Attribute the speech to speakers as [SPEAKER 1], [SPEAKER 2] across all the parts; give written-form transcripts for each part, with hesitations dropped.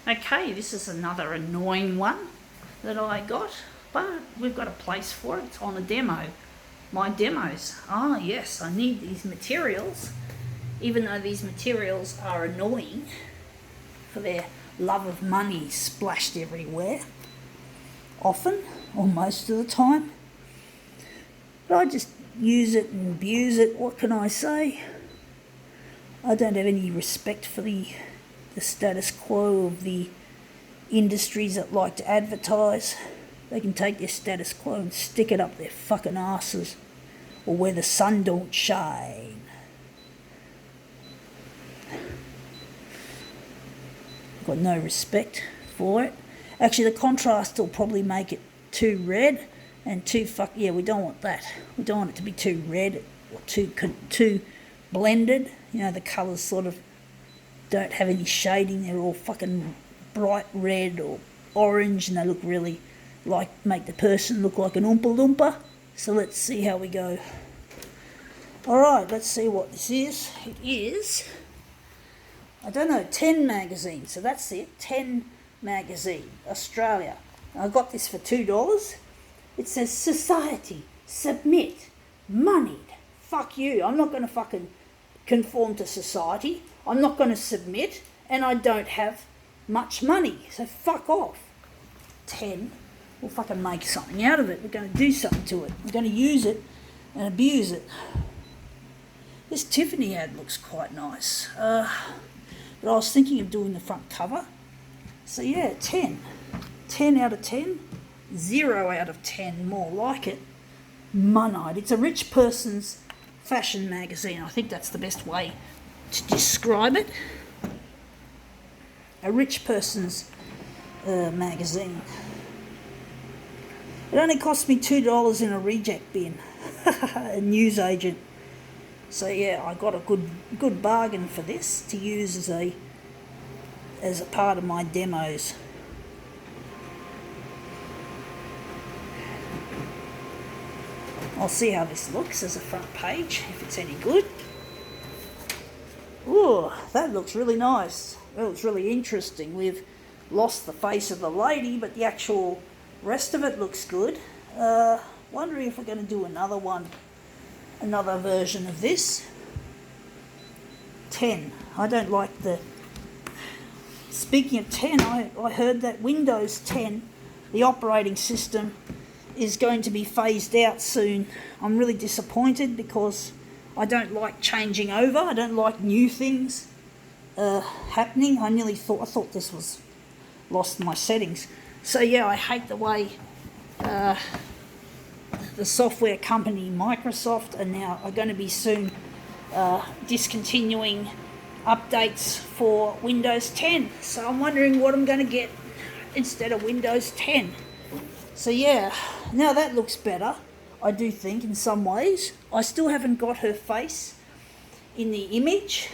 [SPEAKER 1] Okay, this is another annoying one that I got, but we've got a place for it. It's on a demo. My demos. Ah, yes, I need these materials, even though these materials are annoying for their love of money splashed everywhere, often, or most of the time. But I just use it and abuse it. What can I say? I don't have any respect for the status quo of the industries that like to advertise. They can take their status quo and stick it up their fucking asses, or where the sun don't shine. I've got no respect for it. Actually, the contrast will probably make it too red and too yeah, we don't want that. We don't want it to be too red or too blended. You know, the colours sort of don't have any shading. They're all fucking bright red or orange, and they look really make the person look like an Oompa Loompa. So let's see how we go. Alright, let's see what this is. It is, I don't know, 10 magazine. So that's it, 10 magazine, Australia. I got this for $2. It says society, submit, moneyed. Fuck you, I'm not going to fucking conform to society. I'm not going to submit, and I don't have much money, so fuck off. 10, we'll fucking make something out of it. We're going to do something to it. We're going to use it and abuse it. This Tiffany ad looks quite nice, but I was thinking of doing the front cover. So yeah, 10 out of 10, 0 out of 10 more like it. Moneyed. It's a rich person's fashion magazine. I think that's the best way to describe it. A rich person's magazine. It only cost me $2 in a reject bin, a newsagent. So yeah, I got a good bargain for this to use as a part of my demos. I'll see how this looks as a front page, if it's any good. Ooh, that looks really nice. That looks really interesting. We've lost the face of the lady, but the actual rest of it looks good. Wondering if we're going to do another version of this. 10. I don't like the... Speaking of 10, I heard that Windows 10, the operating system, is going to be phased out soon. I'm really disappointed because I don't like changing over. I don't like new things happening. I thought this was lost my settings. So yeah, I hate the way the software company Microsoft are going to be soon discontinuing updates for Windows 10. So I'm wondering what I'm going to get instead of Windows 10. So yeah, now that looks better, I do think, in some ways. I still haven't got her face in the image.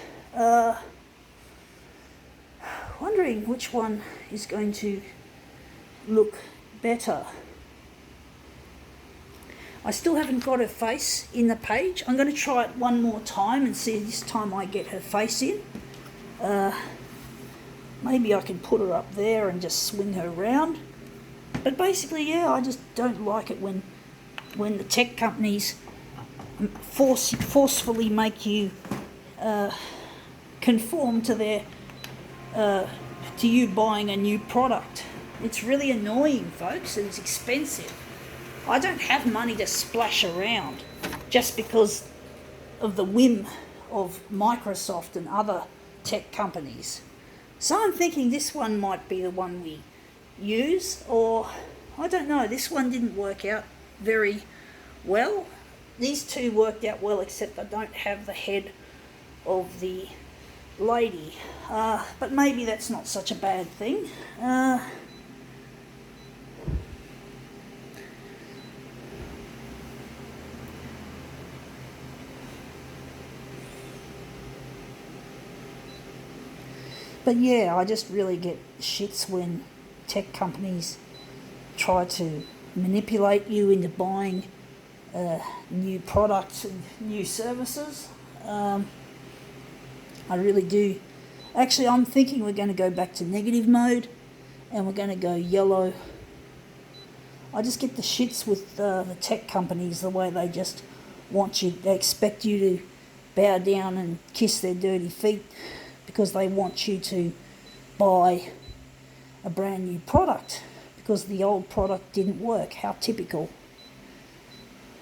[SPEAKER 1] Wondering which one is going to look better. I still haven't got her face in the page. I'm going to try it one more time and see if this time I get her face in. Maybe I can put her up there and just swing her around. But basically, yeah, I just don't like it when the tech companies forcefully make you conform to their to you buying a new product. It's really annoying, folks, and it's expensive. I don't have money to splash around just because of the whim of Microsoft and other tech companies. So I'm thinking this one might be the one we use, or I don't know, this one didn't work out very well. These two worked out well, except I don't have the head of the lady, but maybe that's not such a bad thing. But yeah, I just really get shits when tech companies try to manipulate you into buying new products and new services. I really do Actually, I'm thinking we're going to go back to negative mode and we're going to go yellow. I just get the shits with the tech companies, the way they just want you, they expect you to bow down and kiss their dirty feet because they want you to buy a brand new product because the old product didn't work. How typical.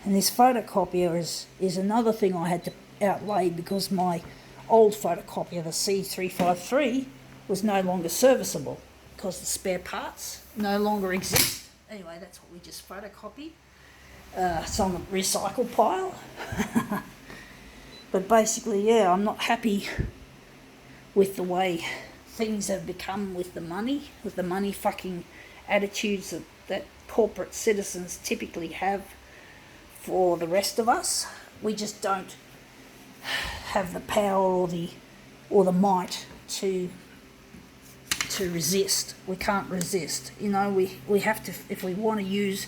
[SPEAKER 1] And this photocopier is another thing I had to outlay because my old photocopier, the C353, was no longer serviceable because the spare parts no longer exist. Anyway, that's what we just photocopied. It's on the recycle pile. But basically, yeah, I'm not happy with the way things have become with the money fucking attitudes that corporate citizens typically have for the rest of us. We just don't have the power or the might to resist. We can't resist. You know, we have to, if we want to use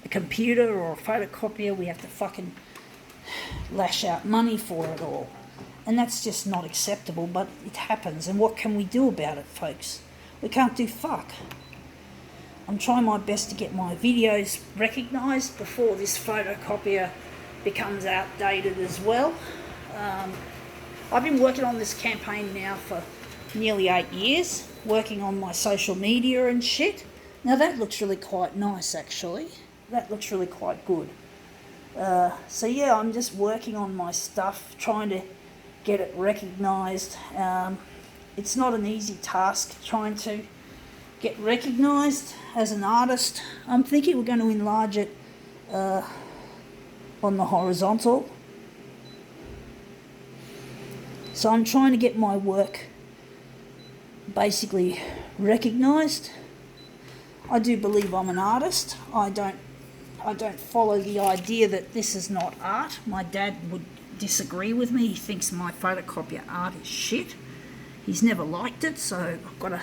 [SPEAKER 1] a computer or a photocopier, we have to fucking lash out money for it all. And that's just not acceptable, but it happens. And what can we do about it, folks? We can't do fuck. I'm trying my best to get my videos recognised before this photocopier becomes outdated as well. I've been working on this campaign now for nearly 8 years, working on my social media and shit. Now that looks really quite nice, actually. That looks really quite good. So yeah, I'm just working on my stuff, trying to get it recognised. It's not an easy task trying to get recognised as an artist. I'm thinking we're going to enlarge it on the horizontal. So I'm trying to get my work basically recognised. I do believe I'm an artist. I don't follow the idea that this is not art. My dad would disagree with me. He thinks my photocopier art is shit. He's never liked it, so I've got to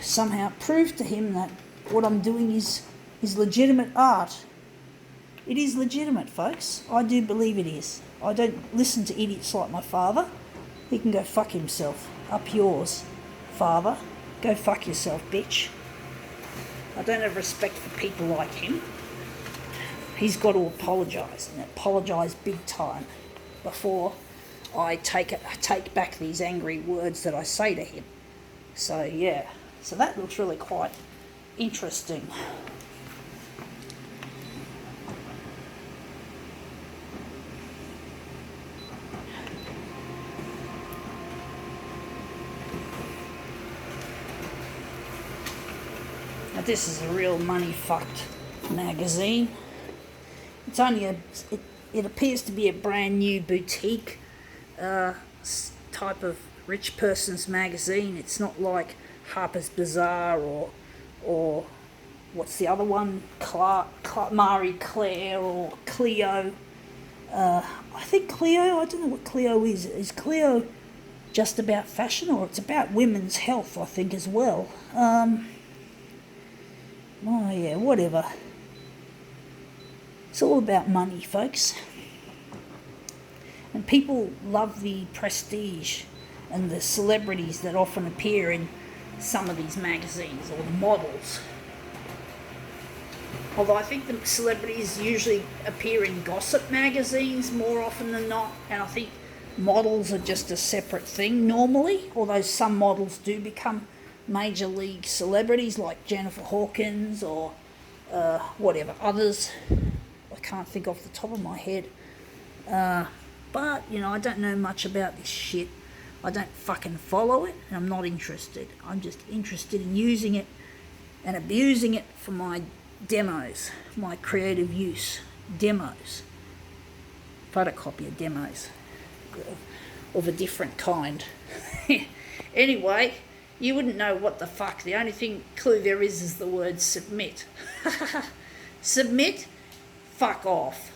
[SPEAKER 1] somehow prove to him that what I'm doing is legitimate art. It is legitimate, folks. I do believe it is. I don't listen to idiots like my father. He can go fuck himself. Up yours, father. Go fuck yourself, bitch. I don't have respect for people like him. He's got to apologise, and apologise big time before I take back these angry words that I say to him. So yeah, so that looks really quite interesting. Now this is a real money-fucked magazine. It's only it appears to be a brand new boutique type of rich person's magazine. It's not like Harper's Bazaar or what's the other one, Marie Claire or Clio. I think Clio, I don't know what Clio is. Is Clio just about fashion, or it's about women's health, I think, as well? Oh yeah, whatever. It's all about money, folks. And people love the prestige and the celebrities that often appear in some of these magazines, or the models. Although I think the celebrities usually appear in gossip magazines more often than not, and I think models are just a separate thing normally, although some models do become major league celebrities like Jennifer Hawkins or whatever, others. I can't think off the top of my head. But, you know, I don't know much about this shit. I don't fucking follow it, and I'm not interested. I'm just interested in using it and abusing it for my demos, my creative use demos, photocopier demos of a different kind. Anyway, you wouldn't know what the fuck. The only clue there is the word submit. Submit? Fuck off.